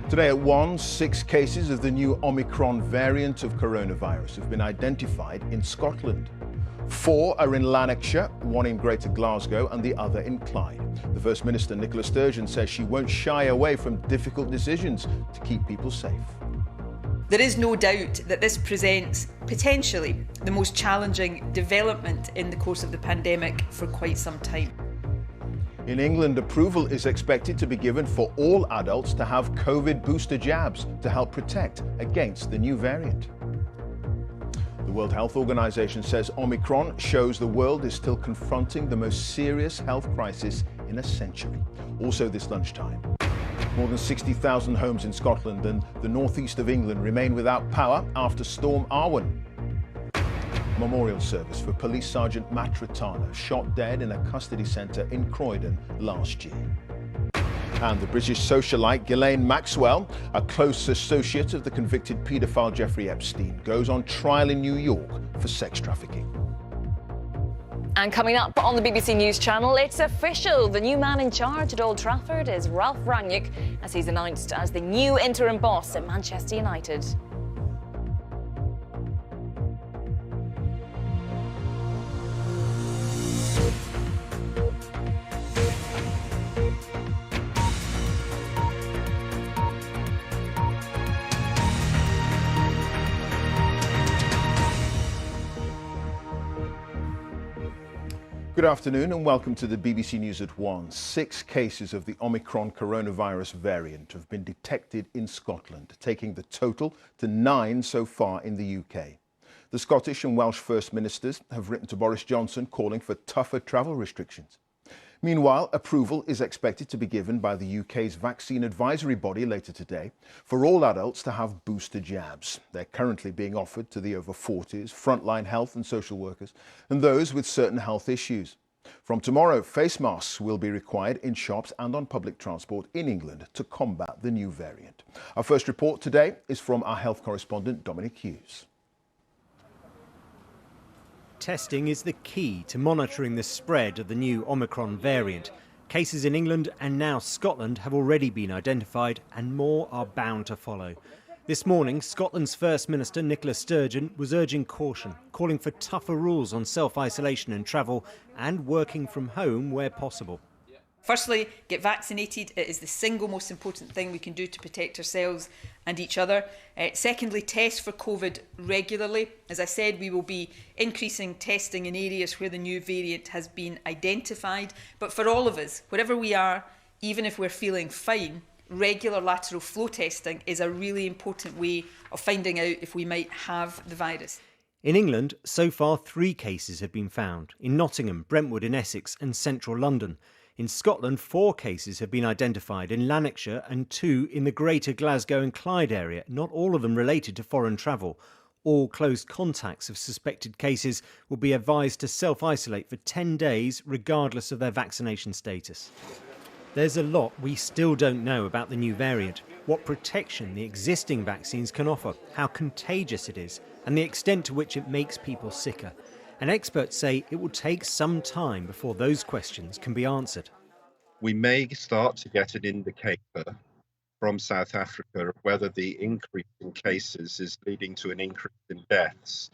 Today at 1, 6 cases of the new Omicron variant of coronavirus have been identified in Scotland. 4 are in Lanarkshire, 1 in Greater Glasgow and the other in Clive. The First Minister, Nicola Sturgeon, says she won't shy away from difficult decisions to keep people safe. There is no doubt that this presents potentially the most challenging development in the course of the pandemic for quite some time. In England, approval is expected to be given for all adults to have COVID booster jabs to help protect against the new variant. The World Health Organization says Omicron shows the world is still confronting the most serious health crisis in a century. Also this lunchtime, more than 60,000 homes in Scotland and the northeast of England remain without power after Storm Arwen. Memorial service for Police Sergeant Ratana, shot dead in a custody centre in Croydon last year. And the British socialite Ghislaine Maxwell, a close associate of the convicted paedophile Jeffrey Epstein, goes on trial in New York for sex trafficking. And coming up on the BBC News Channel, it's official. The new man in charge at Old Trafford is Ralph Rangnick, as he's announced as the new interim boss at Manchester United. Good afternoon and welcome to the BBC News at 1. 6 cases of the Omicron coronavirus variant have been detected in Scotland, taking the total to 9 so far in the UK. The Scottish and Welsh First Ministers have written to Boris Johnson calling for tougher travel restrictions. Meanwhile, approval is expected to be given by the UK's vaccine advisory body later today for all adults to have booster jabs. They're currently being offered to the over 40s, frontline health and social workers, and those with certain health issues. From tomorrow, face masks will be required in shops and on public transport in England to combat the new variant. Our first report today is from our health correspondent, Dominic Hughes. Testing is the key to monitoring the spread of the new Omicron variant. Cases in England and now Scotland have already been identified and more are bound to follow. This morning, Scotland's First Minister, Nicola Sturgeon, was urging caution, calling for tougher rules on self-isolation and travel and working from home where possible. Firstly, get vaccinated. It is the single most important thing we can do to protect ourselves and each other. Secondly, test for COVID regularly. As I said, we will be increasing testing in areas where the new variant has been identified. But for all of us, wherever we are, even if we're feeling fine, regular lateral flow testing is a really important way of finding out if we might have the virus. In England, so far 3 cases have been found in Nottingham, Brentwood in Essex and central London. In Scotland, 4 cases have been identified in Lanarkshire and 2 in the Greater Glasgow and Clyde area, not all of them related to foreign travel. All close contacts of suspected cases will be advised to self-isolate for 10 days, regardless of their vaccination status. There's a lot we still don't know about the new variant, what protection the existing vaccines can offer, how contagious it is, and the extent to which it makes people sicker. And experts say it will take some time before those questions can be answered. We may start to get an indicator from South Africa of whether the increase in cases is leading to an increase in deaths,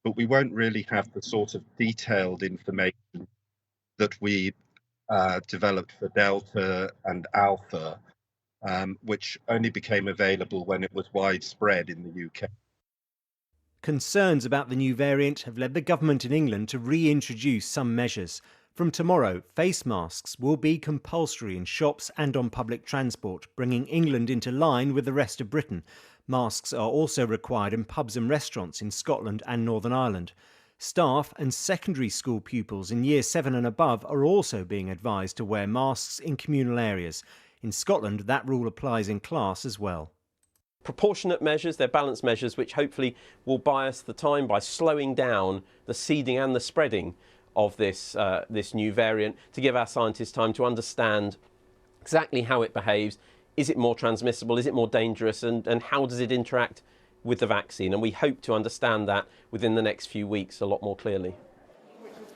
but we won't really have the sort of detailed information that we developed for Delta and Alpha, which only became available when it was widespread in the UK. Concerns about the new variant have led the government in England to reintroduce some measures. From tomorrow, face masks will be compulsory in shops and on public transport, bringing England into line with the rest of Britain. Masks are also required in pubs and restaurants in Scotland and Northern Ireland. Staff and secondary school pupils in Year 7 and above are also being advised to wear masks in communal areas. In Scotland, that rule applies in class as well. Proportionate measures, they're balanced measures which hopefully will buy us the time by slowing down the seeding and the spreading of this new variant, to give our scientists time to understand exactly how it behaves. Is it more transmissible? Is it more dangerous? And how does it interact with the vaccine? And we hope to understand that within the next few weeks a lot more clearly.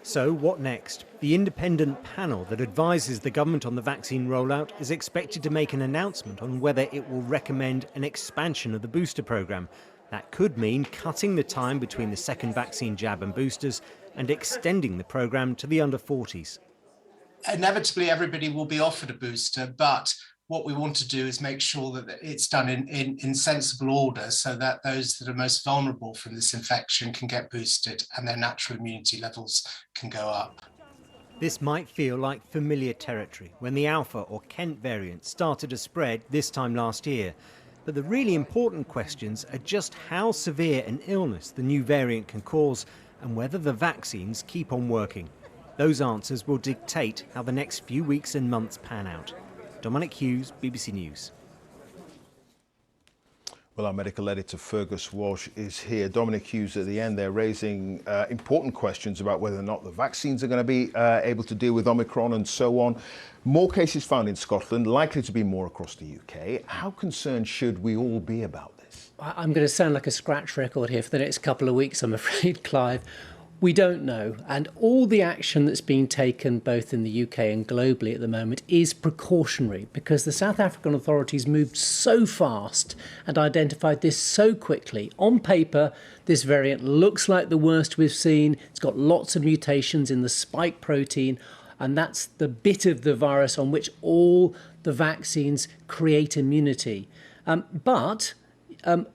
So what next? The independent panel that advises the government on the vaccine rollout is expected to make an announcement on whether it will recommend an expansion of the booster programme. That could mean cutting the time between the second vaccine jab and boosters and extending the programme to the under 40s. Inevitably, everybody will be offered a booster, but what we want to do is make sure that it's done in sensible order so that those that are most vulnerable from this infection can get boosted and their natural immunity levels can go up. This might feel like familiar territory when the Alpha or Kent variant started to spread this time last year. But the really important questions are just how severe an illness the new variant can cause and whether the vaccines keep on working. Those answers will dictate how the next few weeks and months pan out. Dominic Hughes, BBC News. Well, our medical editor Fergus Walsh is here. Dominic Hughes, at the end, they're raising important questions about whether or not the vaccines are going to be able to deal with Omicron and so on. More cases found in Scotland, likely to be more across the UK. How concerned should we all be about this? I'm going to sound like a scratch record here for the next couple of weeks, I'm afraid, Clive. We don't know, and all the action that's being taken both in the UK and globally at the moment is precautionary because the South African authorities moved so fast and identified this so quickly. On paper, this variant looks like the worst we've seen. It's got lots of mutations in the spike protein, and that's the bit of the virus on which all the vaccines create immunity. But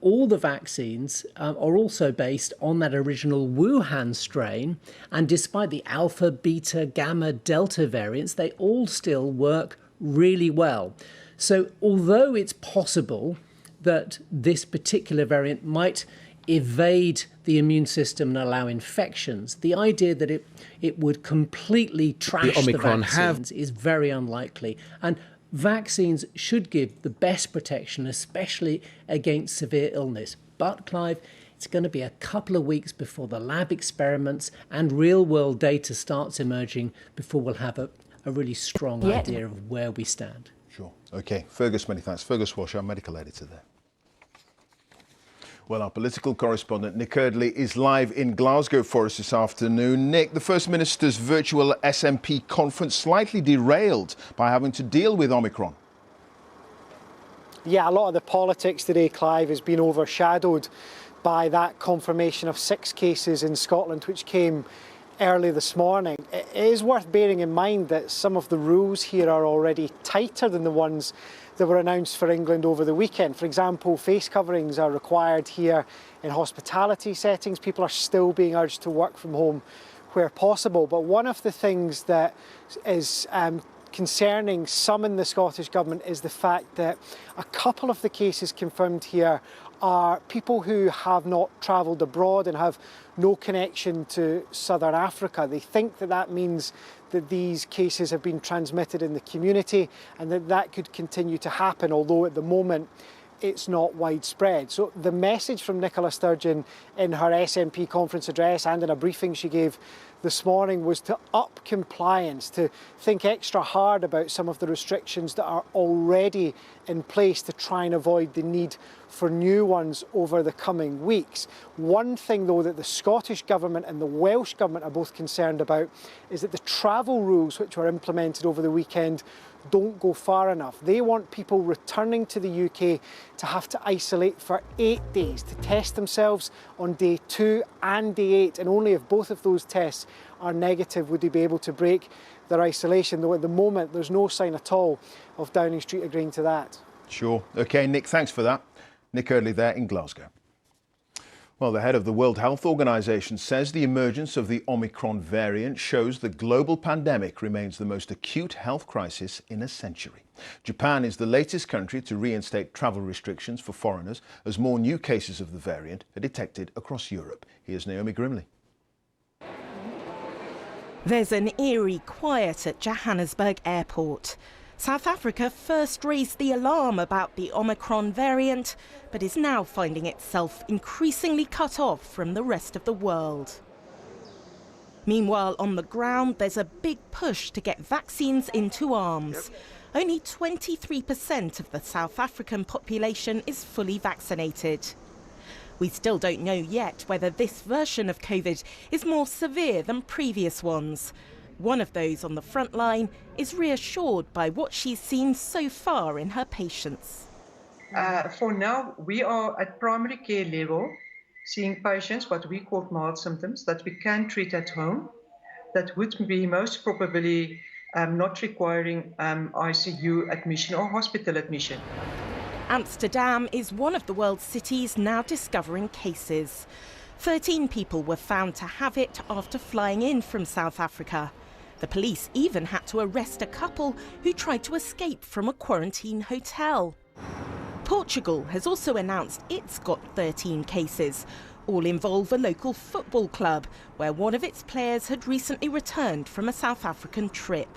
all the vaccines are also based on that original Wuhan strain, and despite the alpha, beta, gamma, delta variants, they all still work really well. So although it's possible that this particular variant might evade the immune system and allow infections, the idea that it would completely trash the vaccines is very unlikely. And vaccines should give the best protection, especially against severe illness. But, Clive, it's going to be a couple of weeks before the lab experiments and real-world data starts emerging before we'll have a really strong idea of where we stand. Sure. OK. Fergus, many thanks. Fergus Walsh, our medical editor there. Well, our political correspondent Nick Eardley is live in Glasgow for us this afternoon. Nick, the First Minister's virtual SNP conference slightly derailed by having to deal with Omicron. Yeah, a lot of the politics today, Clive, has been overshadowed by that confirmation of 6 cases in Scotland, which came early this morning. It is worth bearing in mind that some of the rules here are already tighter than the ones that were announced for England over the weekend. For example, face coverings are required here in hospitality settings. People are still being urged to work from home where possible. But one of the things that is concerning some in the Scottish Government is the fact that a couple of the cases confirmed here are people who have not travelled abroad and have no connection to Southern Africa. They think that that means that these cases have been transmitted in the community and that that could continue to happen, although at the moment it's not widespread. So the message from Nicola Sturgeon in her SNP conference address and in a briefing she gave this morning was to up compliance, to think extra hard about some of the restrictions that are already in place to try and avoid the need for new ones over the coming weeks. One thing, though, that the Scottish Government and the Welsh Government are both concerned about is that the travel rules which were implemented over the weekend don't go far enough. They want people returning to the UK to have to isolate for 8 days, to test themselves on day 2 and day 8, and only if both of those tests are negative would they be able to break their isolation, though at the moment there's no sign at all of Downing Street agreeing to that. Sure. OK, Nick, thanks for that. Nick Eardley there in Glasgow. Well, the head of the World Health Organization says the emergence of the Omicron variant shows the global pandemic remains the most acute health crisis in a century. Japan is the latest country to reinstate travel restrictions for foreigners as more new cases of the variant are detected across Europe. Here's Naomi Grimley. There's an eerie quiet at Johannesburg Airport. South Africa first raised the alarm about the Omicron variant, but is now finding itself increasingly cut off from the rest of the world. Meanwhile, on the ground, there's a big push to get vaccines into arms. Only 23% of the South African population is fully vaccinated. We still don't know yet whether this version of COVID is more severe than previous ones. One of those on the front line is reassured by what she's seen so far in her patients. For now, we are at primary care level, seeing patients, what we call mild symptoms, that we can treat at home, that would be most probably not requiring ICU admission or hospital admission. Amsterdam is one of the world's cities now discovering cases. 13 people were found to have it after flying in from South Africa. The police even had to arrest a couple who tried to escape from a quarantine hotel. Portugal has also announced it's got 13 cases. All involve a local football club where one of its players had recently returned from a South African trip.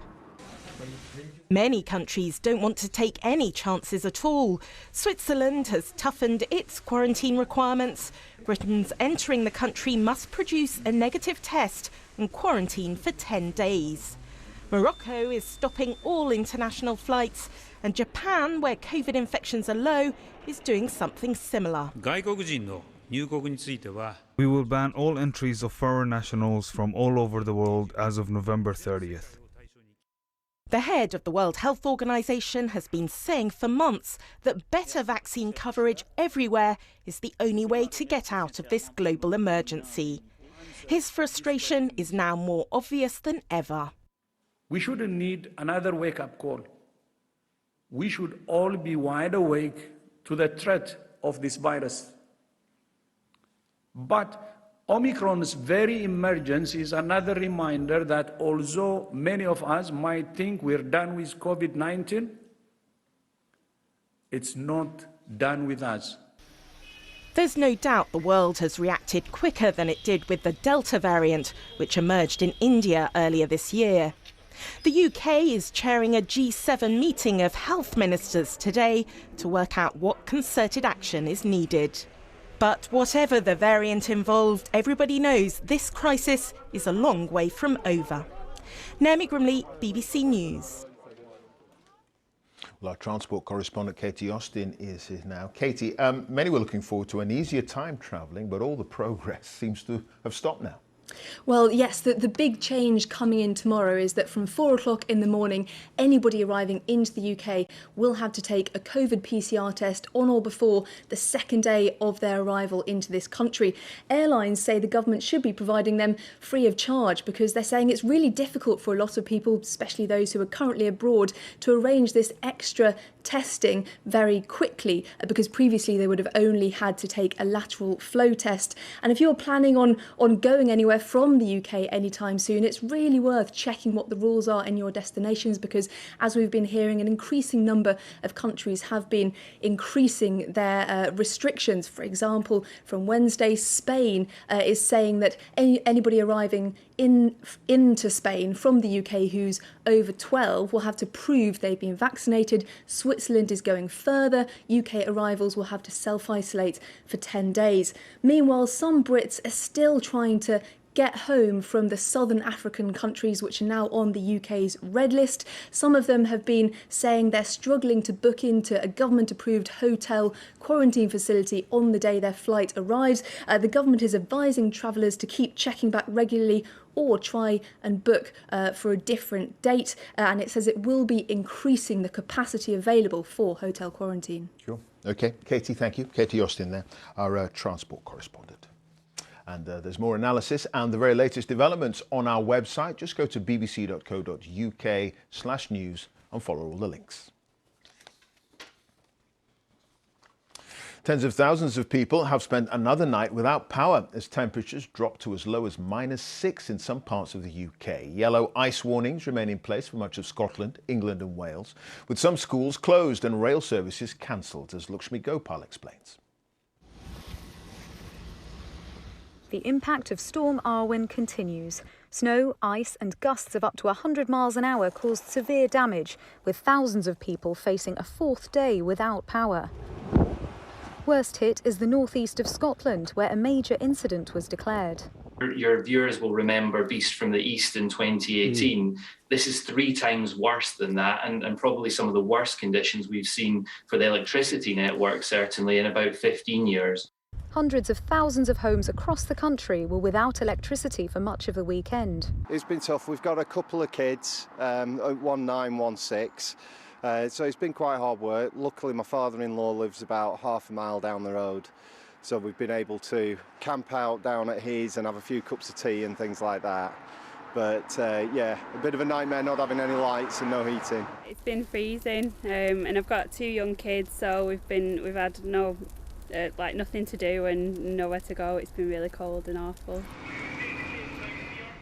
Many countries don't want to take any chances at all. Switzerland has toughened its quarantine requirements. Britons entering the country must produce a negative test and quarantine for 10 days. Morocco is stopping all international flights, and Japan, where COVID infections are low, is doing something similar. We will ban all entries of foreign nationals from all over the world as of November 30th. The head of the World Health Organization has been saying for months that better vaccine coverage everywhere is the only way to get out of this global emergency. His frustration is now more obvious than ever. We shouldn't need another wake-up call. We should all be wide awake to the threat of this virus. But Omicron's very emergence is another reminder that although many of us might think we're done with COVID-19, it's not done with us. There's no doubt the world has reacted quicker than it did with the Delta variant, which emerged in India earlier this year. The UK is chairing a G7 meeting of health ministers today to work out what concerted action is needed. But whatever the variant involved, everybody knows this crisis is a long way from over. Naomi Grimley, BBC News. Well, our transport correspondent Katie Austin is here now. Katie, many were looking forward to an easier time travelling, but all the progress seems to have stopped now. Well, yes, the big change coming in tomorrow is that from 4 o'clock in the morning, anybody arriving into the UK will have to take a COVID PCR test on or before the second day of their arrival into this country. Airlines say the government should be providing them free of charge because they're saying it's really difficult for a lot of people, especially those who are currently abroad, to arrange this extra testing very quickly because previously they would have only had to take a lateral flow test. And if you're planning on going anywhere from the UK anytime soon, it's really worth checking what the rules are in your destinations because, as we've been hearing, an increasing number of countries have been increasing their restrictions. For example, from Wednesday, Spain is saying that anybody arriving into Spain from the UK who's over 12 will have to prove they've been vaccinated. Switzerland is going further. UK arrivals will have to self-isolate for 10 days. Meanwhile, some Brits are still trying to get home from the southern African countries which are now on the UK's red list. Some of them have been saying they're struggling to book into a government-approved hotel quarantine facility on the day their flight arrives. The government is advising travellers to keep checking back regularly or try and book for a different date. And it says it will be increasing the capacity available for hotel quarantine. Sure. OK, Katie, thank you. Katie Austin there, our transport correspondent. And there's more analysis and the very latest developments on our website. Just go to bbc.co.uk/news and follow all the links. Tens of thousands of people have spent another night without power as temperatures drop to as low as -6 in some parts of the UK. Yellow ice warnings remain in place for much of Scotland, England and Wales, with some schools closed and rail services cancelled, as Lakshmi Gopal explains. The impact of Storm Arwen continues. Snow, ice and gusts of up to 100 miles an hour caused severe damage, with thousands of people facing a fourth day without power. Worst hit is the northeast of Scotland, where a major incident was declared. Your viewers will remember Beast from the East in 2018. This is 3 times worse than that, and probably some of the worst conditions we've seen for the electricity network, certainly, in about 15 years. Hundreds of thousands of homes across the country were without electricity for much of the weekend. It's been tough. We've got a couple of kids, 1 9, 1 6. So it's been quite hard work. Luckily, my father-in-law lives about half a mile down the road. So we've been able to camp out down at his and have a few cups of tea and things like that. But yeah, a bit of a nightmare not having any lights and no heating. It's been freezing and I've got 2 young kids, so we've had nothing to do and nowhere to go. It's been really cold and awful.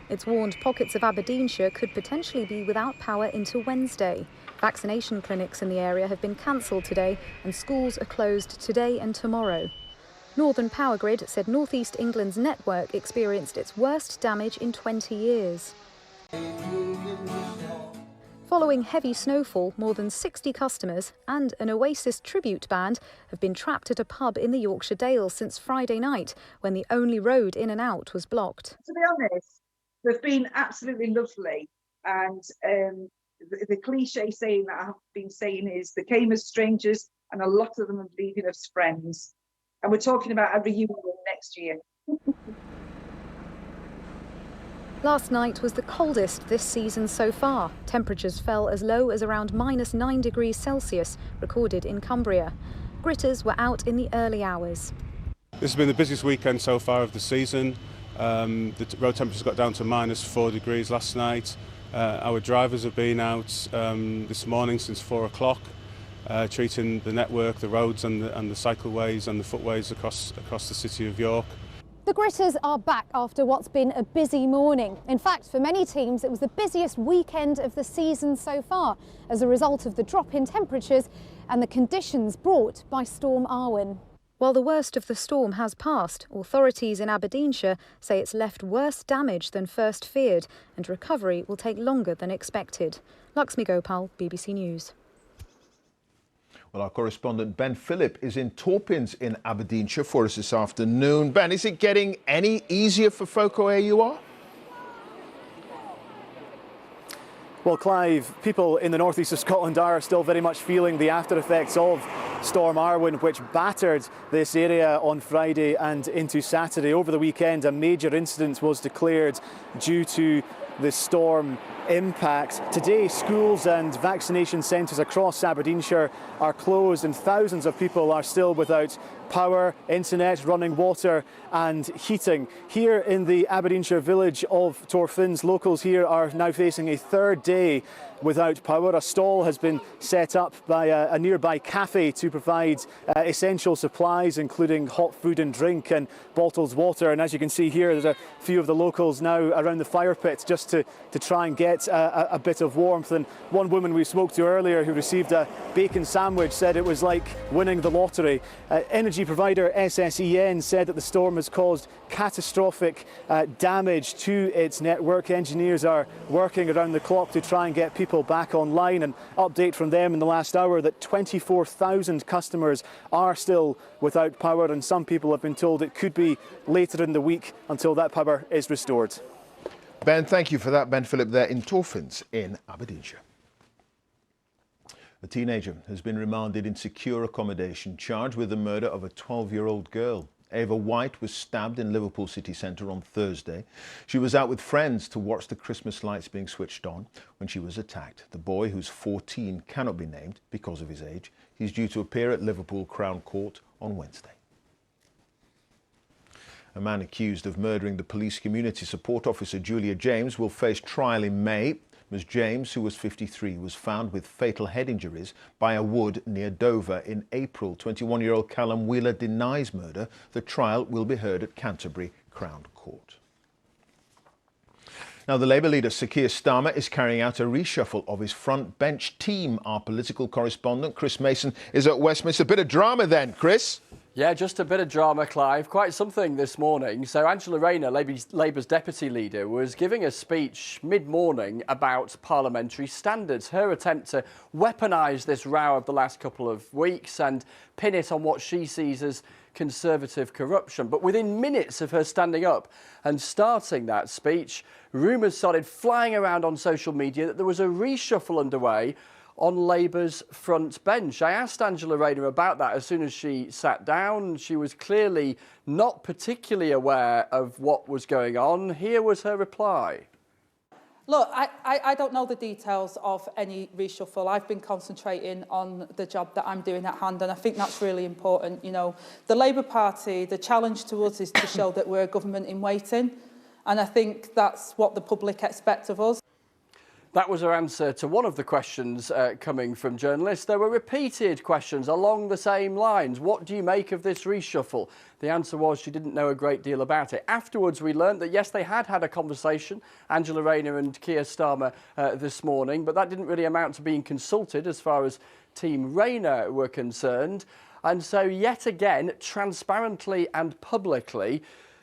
It's warned pockets of Aberdeenshire could potentially be without power into Wednesday. Vaccination clinics in the area have been cancelled today and schools are closed today and tomorrow. Northern Power Grid said North East England's network experienced its worst damage in 20 years. Following heavy snowfall, more than 60 customers and an Oasis tribute band have been trapped at a pub in the Yorkshire Dales since Friday night, when the only road in and out was blocked. To be honest, they've been absolutely lovely, and the cliche saying that I've been saying is they came as strangers and a lot of them are leaving as friends. And we're talking about a reunion next year. Last night was the coldest this season so far. Temperatures fell as low as around -9 degrees Celsius, recorded in Cumbria. Gritters were out in the early hours. This has been the busiest weekend so far of the season. The road temperatures got down to -4 degrees last night. Our drivers have been out this morning since 4 o'clock, treating the network, the roads and the cycleways and the footways across the city of York. The Gritters are back after what's been a busy morning. In fact, for many teams, it was the busiest weekend of the season so far as a result of the drop in temperatures and the conditions brought by Storm Arwen. While the worst of the storm has passed, authorities in Aberdeenshire say it's left worse damage than first feared and recovery will take longer than expected. Lakshmi Gopal, BBC News. Well, our correspondent Ben Phillip is in Torpins in Aberdeenshire for us this afternoon. Ben, is it getting any easier for folk where you are? Well, Clive, people in the northeast of Scotland are still very much feeling the after effects of Storm Arwen, which battered this area on Friday and into Saturday. Over the weekend, a major incident was declared due to the storm impact. Today, schools and vaccination centres across Aberdeenshire are closed and thousands of people are still without power, internet, running water and heating. Here in the Aberdeenshire village of Torfins, locals here are now facing a 3rd day without power. A stall has been set up by a nearby cafe to provide essential supplies, including hot food and drink and bottled water. And as you can see here, there's a few of the locals now around the fire pit just to try and get get a bit of warmth. And one woman we spoke to earlier who received a bacon sandwich said it was like winning the lottery. Energy provider SSEN said that the storm has caused catastrophic damage to its network. Engineers are working around the clock to try and get people back online. An update from them in the last hour that 24,000 customers are still without power, and some people have been told it could be later in the week until that power is restored. Ben, thank you for that. Ben Phillip there in Torfins in Aberdeenshire. A teenager has been remanded in secure accommodation, charged with the murder of a 12-year-old girl. Ava White was stabbed in Liverpool city centre on Thursday. She was out with friends to watch the Christmas lights being switched on when she was attacked. The boy, who's 14, cannot be named because of his age. He's due to appear at Liverpool Crown Court on Wednesday. A man accused of murdering the police community support officer Julia James will face trial in May. Ms James, who was 53, was found with fatal head injuries by a wood near Dover in April. 21-year-old Callum Wheeler denies murder. The trial will be heard at Canterbury Crown Court. Now, the Labour leader, Sir Keir Starmer, is carrying out a reshuffle of his front bench team. Our political correspondent, Chris Mason, is at Westminster. A bit of drama then, Chris. Yeah, just a bit of drama, Clive. Quite something this morning. So Angela Rayner, Labour's deputy leader, was giving a speech mid-morning about parliamentary standards. Her attempt to weaponise this row of the last couple of weeks and pin it on what she sees as Conservative corruption. But within minutes of her standing up and starting that speech, rumours started flying around on social media that there was a reshuffle underway on Labour's front bench. I asked Angela Rayner about that as soon as she sat down. She was clearly not particularly aware of what was going on. Here was her reply. Look, I don't know the details of any reshuffle. I've been concentrating on the job that I'm doing at hand, and I think that's really important. You know, the Labour Party, the challenge to us is to show that we're a government in waiting, and I think that's what the public expect of us. That was her answer to one of the questions coming from journalists. There were repeated questions along the same lines. What do you make of this reshuffle? The answer was she didn't know a great deal about it. Afterwards, we learnt that, yes, they had a conversation, Angela Rayner and Keir Starmer, this morning, but that didn't really amount to being consulted as far as Team Rayner were concerned. And so, yet again, transparently and publicly,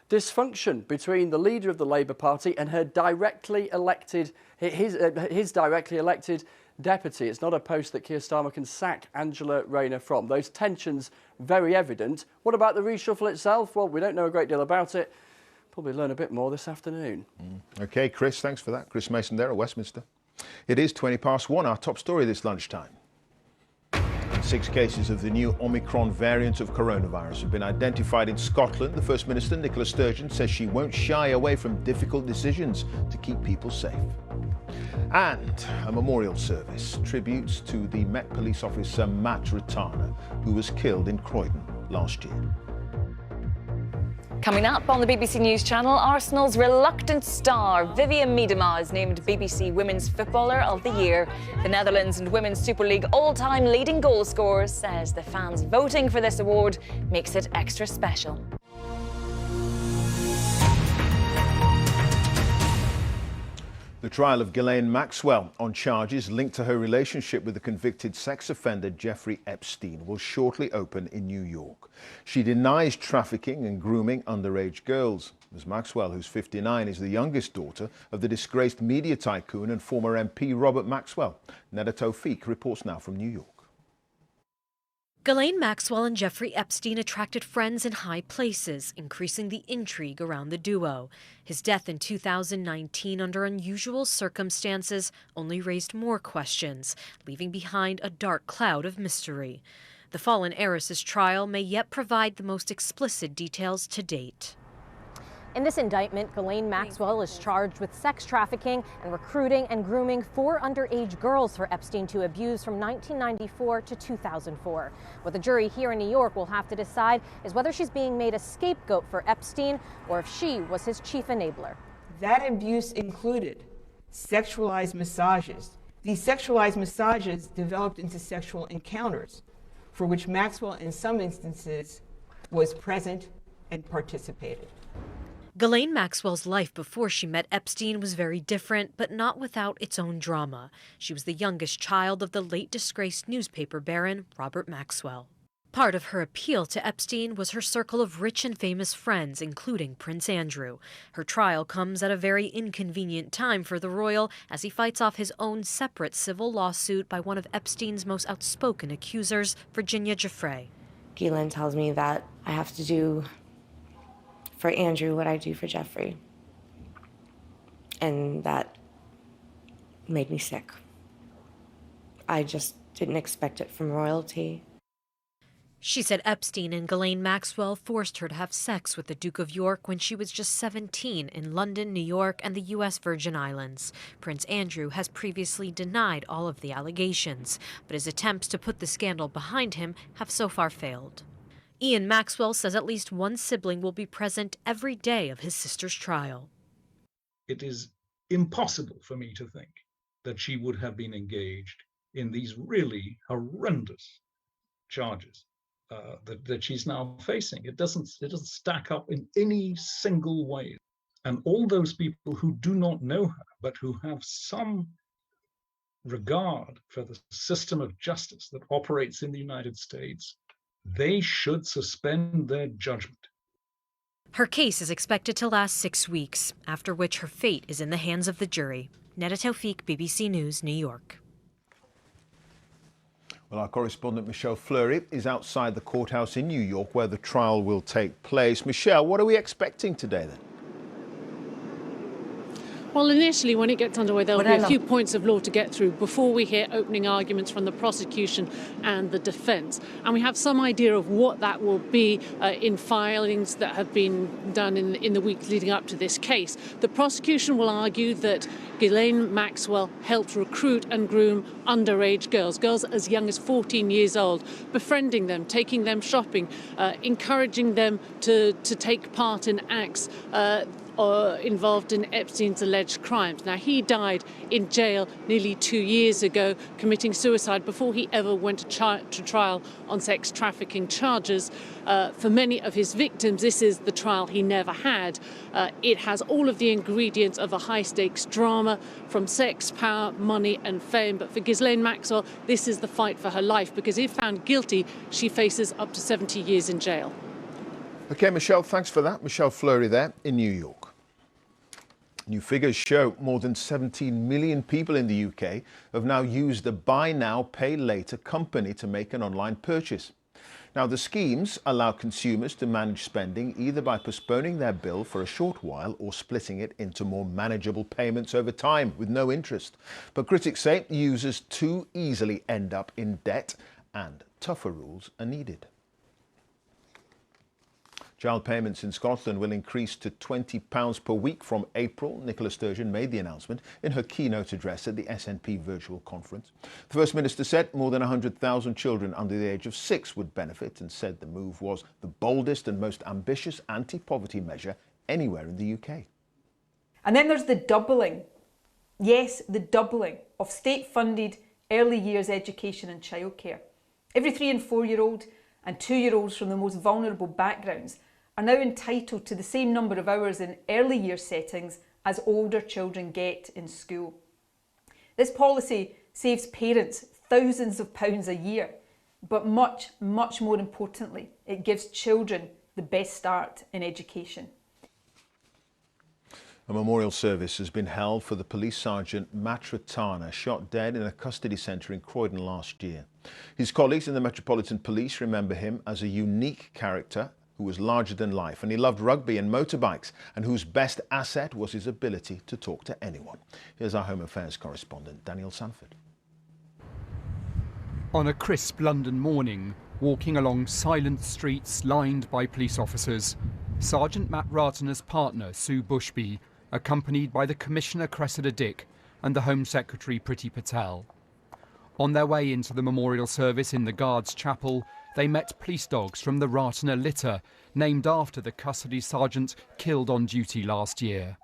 dysfunction between the leader of the Labour Party and her directly elected, his directly elected deputy. It's not a post that Keir Starmer can sack Angela Rayner from. Those tensions very evident. What about the reshuffle itself? Well, we don't know a great deal about it. Probably learn a bit more this afternoon. OK, Chris, thanks for that. Chris Mason there at Westminster. It is 1:20. Our top story this lunchtime. 6 cases of the new Omicron variant of coronavirus have been identified in Scotland. The First Minister, Nicola Sturgeon, says she won't shy away from difficult decisions to keep people safe. And a memorial service, tributes to the Met Police officer Matt Ratana, who was killed in Croydon last year. Coming up on the BBC News Channel, Arsenal's reluctant star Vivian Miedema is named BBC Women's Footballer of the Year. The Netherlands and Women's Super League all-time leading goal scorer says the fans voting for this award makes it extra special. The trial of Ghislaine Maxwell on charges linked to her relationship with the convicted sex offender Jeffrey Epstein will shortly open in New York. She denies trafficking and grooming underage girls. Ms. Maxwell, who's 59, is the youngest daughter of the disgraced media tycoon and former MP Robert Maxwell. Neda Tawfiq reports now from New York. Ghislaine Maxwell and Jeffrey Epstein attracted friends in high places, increasing the intrigue around the duo. His death in 2019 under unusual circumstances only raised more questions, leaving behind a dark cloud of mystery. The fallen heiress's trial may yet provide the most explicit details to date. In this indictment, Ghislaine Maxwell is charged with sex trafficking and recruiting and grooming 4 underage girls for Epstein to abuse from 1994 to 2004. What the jury here in New York will have to decide is whether she's being made a scapegoat for Epstein or if she was his chief enabler. That abuse included sexualized massages. These sexualized massages developed into sexual encounters for which Maxwell, in some instances, was present and participated. Ghislaine Maxwell's life before she met Epstein was very different, but not without its own drama. She was the youngest child of the late disgraced newspaper baron Robert Maxwell. Part of her appeal to Epstein was her circle of rich and famous friends, including Prince Andrew. Her trial comes at a very inconvenient time for the royal, as he fights off his own separate civil lawsuit by one of Epstein's most outspoken accusers, Virginia Giuffre. Ghislaine tells me that I have to do for Andrew what I do for Jeffrey. And that made me sick. I just didn't expect it from royalty. She said Epstein and Ghislaine Maxwell forced her to have sex with the Duke of York when she was just 17 in London, New York, and the U.S. Virgin Islands. Prince Andrew has previously denied all of the allegations, but his attempts to put the scandal behind him have so far failed. Ian Maxwell says at least one sibling will be present every day of his sister's trial. It is impossible for me to think that she would have been engaged in these really horrendous charges that she's now facing. It doesn't stack up in any single way. And all those people who do not know her, but who have some regard for the system of justice that operates in the United States, they should suspend their judgment. Her case is expected to last 6 weeks, after which her fate is in the hands of the jury. Neda Tawfiq, BBC News, New York. Well, our correspondent Michelle Fleury is outside the courthouse in New York where the trial will take place. Michelle, what are we expecting today then? Well, initially, when it gets underway, there will be a few points of law to get through before we hear opening arguments from the prosecution and the defence. And we have some idea of what that will be in filings that have been done in the weeks leading up to this case. The prosecution will argue that Ghislaine Maxwell helped recruit and groom underage girls as young as 14 years old, befriending them, taking them shopping, encouraging them to take part in acts involved in Epstein's alleged crimes. Now, he died in jail nearly 2 years ago, committing suicide before he ever went to trial on sex trafficking charges. For many of his victims, this is the trial he never had. It has all of the ingredients of a high-stakes drama, from sex, power, money and fame. But for Ghislaine Maxwell, this is the fight for her life, because if found guilty, she faces up to 70 years in jail. OK, Michelle, thanks for that. Michelle Fleury there in New York. New figures show more than 17 million people in the UK have now used the Buy Now, Pay Later company to make an online purchase. Now, the schemes allow consumers to manage spending either by postponing their bill for a short while or splitting it into more manageable payments over time with no interest. But critics say users too easily end up in debt and tougher rules are needed. Child payments in Scotland will increase to £20 per week from April. Nicola Sturgeon made the announcement in her keynote address at the SNP virtual conference. The First Minister said more than 100,000 children under the age of 6 would benefit and said the move was the boldest and most ambitious anti-poverty measure anywhere in the UK. And then there's the doubling. Yes, the doubling of state-funded early years education and childcare. Every 3- and 4-year-old and 2-year-olds from the most vulnerable backgrounds are now entitled to the same number of hours in early year settings as older children get in school. This policy saves parents thousands of pounds a year, but much, much more importantly, it gives children the best start in education. A memorial service has been held for the police sergeant Matt Ratana, shot dead in a custody centre in Croydon last year. His colleagues in the Metropolitan Police remember him as a unique character who was larger than life, and he loved rugby and motorbikes, and whose best asset was his ability to talk to anyone. Here's our Home Affairs correspondent, Daniel Sanford. On a crisp London morning, walking along silent streets lined by police officers, Sergeant Matt Ratana's partner, Sue Bushby, accompanied by the Commissioner Cressida Dick and the Home Secretary Priti Patel. On their way into the memorial service in the Guards Chapel, they met police dogs from the Ratana litter, named after the custody sergeant killed on duty last year.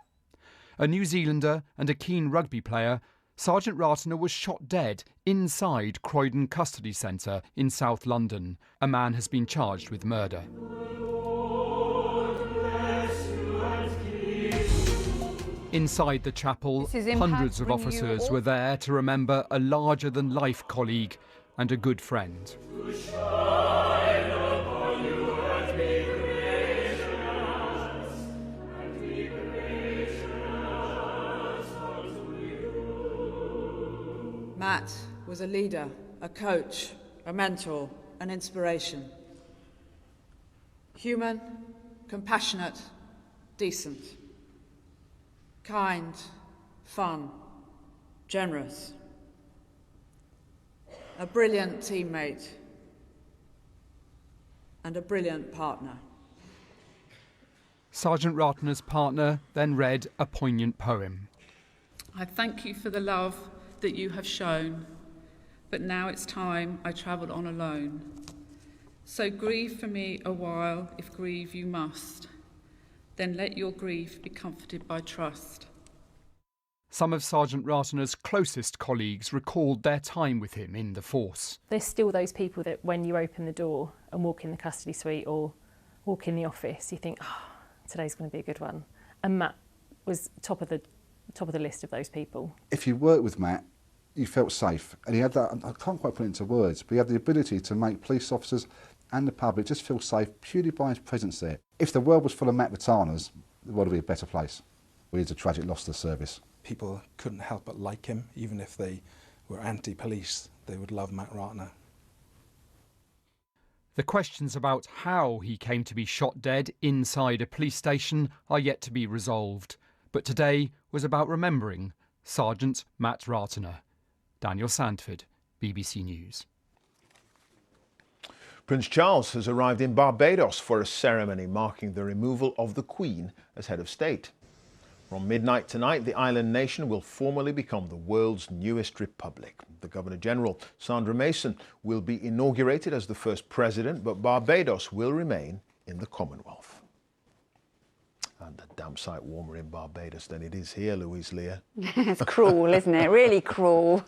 A New Zealander and a keen rugby player, Sergeant Ratana was shot dead inside Croydon Custody Centre in South London. A man has been charged with murder. Inside the chapel, hundreds of officers were there to remember a larger-than-life colleague and a good friend. Matt was a leader, a coach, a mentor, an inspiration. Human, compassionate, decent. Kind, fun, generous. A brilliant teammate and a brilliant partner. Sergeant Ratana's partner then read a poignant poem. I thank you for the love that you have shown, but now it's time I travelled on alone. So grieve for me a while if grieve you must. Then let your grief be comforted by trust. Some of Sergeant Ratana's closest colleagues recalled their time with him in the force. There's still those people that when you open the door and walk in the custody suite or walk in the office, you think, oh, today's going to be a good one. And Matt was top of the list of those people. If you worked with Matt, you felt safe. And he had that, I can't quite put it into words, but he had the ability to make police officers and the public just feel safe purely by his presence there. If the world was full of Matt Ratanas, the world would be a better place. It's a tragic loss to the service. People couldn't help but like him, even if they were anti-police, they would love Matt Ratana. The questions about how he came to be shot dead inside a police station are yet to be resolved. But today was about remembering Sergeant Matt Ratana. Daniel Sandford, BBC News. Prince Charles has arrived in Barbados for a ceremony marking the removal of the Queen as head of state. From midnight tonight, the island nation will formally become the world's newest republic. The Governor-General, Sandra Mason, will be inaugurated as the first president, but Barbados will remain in the Commonwealth. And a damn sight warmer in Barbados than it is here, Louise Leah. It's cruel, isn't it? Really cruel.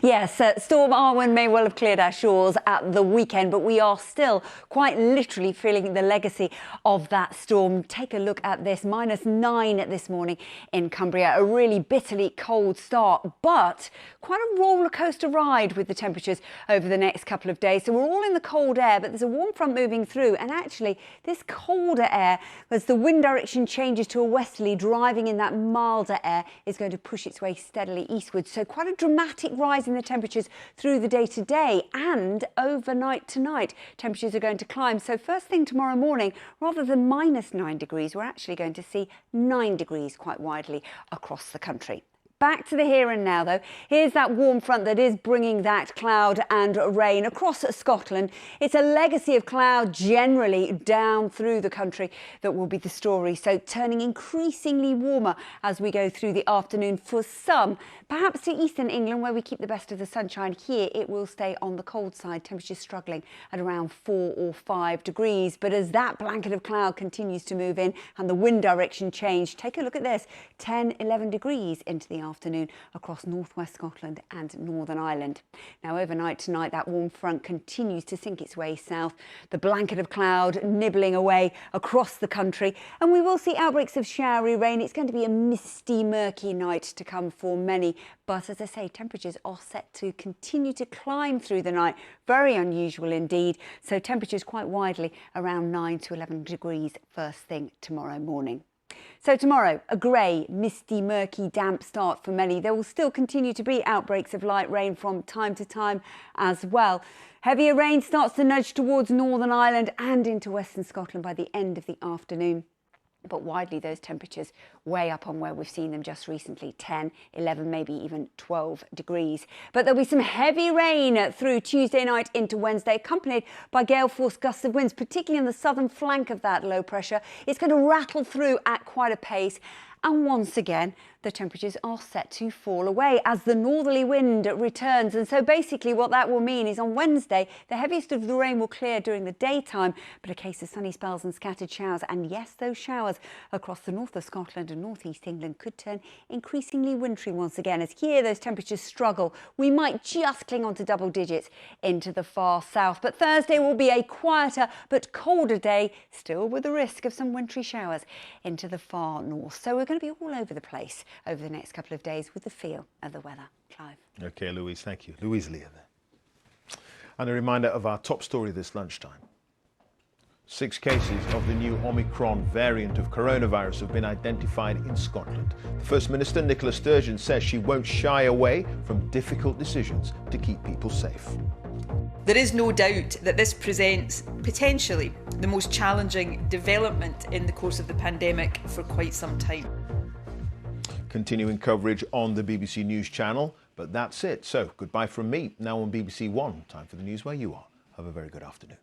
Yes, Storm Arwen may well have cleared our shores at the weekend, but we are still quite literally feeling the legacy of that storm. Take a look at this, -9 this morning in Cumbria. A really bitterly cold start, but quite a roller coaster ride with the temperatures over the next couple of days. So we're all in the cold air, but there's a warm front moving through. And actually, this colder air, as the wind direction changes to a westerly, driving in that milder air, is going to push its way steadily eastwards. So quite a dramatic rise in the temperatures through the day today, and overnight tonight temperatures are going to climb. So first thing tomorrow morning, rather than -9 degrees, we're actually going to see 9 degrees quite widely across the country. Back to the here and now, though. Here's that warm front that is bringing that cloud and rain across Scotland. It's a legacy of cloud generally down through the country that will be the story. So turning increasingly warmer as we go through the afternoon for some. Perhaps to eastern England, where we keep the best of the sunshine. Here it will stay on the cold side. Temperatures struggling at around 4 or 5 degrees. But as that blanket of cloud continues to move in and the wind direction change, take a look at this. 10, 11 degrees into the afternoon across northwest Scotland and Northern Ireland. Now overnight tonight, that warm front continues to sink its way south. The blanket of cloud nibbling away across the country, and we will see outbreaks of showery rain. It's going to be a misty, murky night to come for many, but as I say, temperatures are set to continue to climb through the night. Very unusual indeed. So temperatures quite widely around 9 to 11 degrees first thing tomorrow morning. So tomorrow, a grey, misty, murky, damp start for many. There will still continue to be outbreaks of light rain from time to time as well. Heavier rain starts to nudge towards Northern Ireland and into Western Scotland by the end of the afternoon. But widely, those temperatures way up on where we've seen them just recently, 10, 11, maybe even 12 degrees. But there'll be some heavy rain through Tuesday night into Wednesday, accompanied by gale-force gusts of winds, particularly in the southern flank of that low pressure. It's going to rattle through at quite a pace. And once again, the temperatures are set to fall away as the northerly wind returns. And so basically what that will mean is on Wednesday, the heaviest of the rain will clear during the daytime, but a case of sunny spells and scattered showers. And yes, those showers across the north of Scotland and northeast England could turn increasingly wintry once again, as here those temperatures struggle. We might just cling on to double digits into the far south. But Thursday will be a quieter but colder day, still with the risk of some wintry showers into the far north. So we're going going to be all over the place over the next couple of days with the feel of the weather. Clive. OK, Louise, thank you. Louise Leah there. And a reminder of our top story this lunchtime. 6 cases of the new Omicron variant of coronavirus have been identified in Scotland. The First Minister, Nicola Sturgeon, says she won't shy away from difficult decisions to keep people safe. There is no doubt that this presents potentially the most challenging development in the course of the pandemic for quite some time. Continuing coverage on the BBC News channel, but that's it. So goodbye from me. Now on BBC One, time for the news where you are. Have a very good afternoon.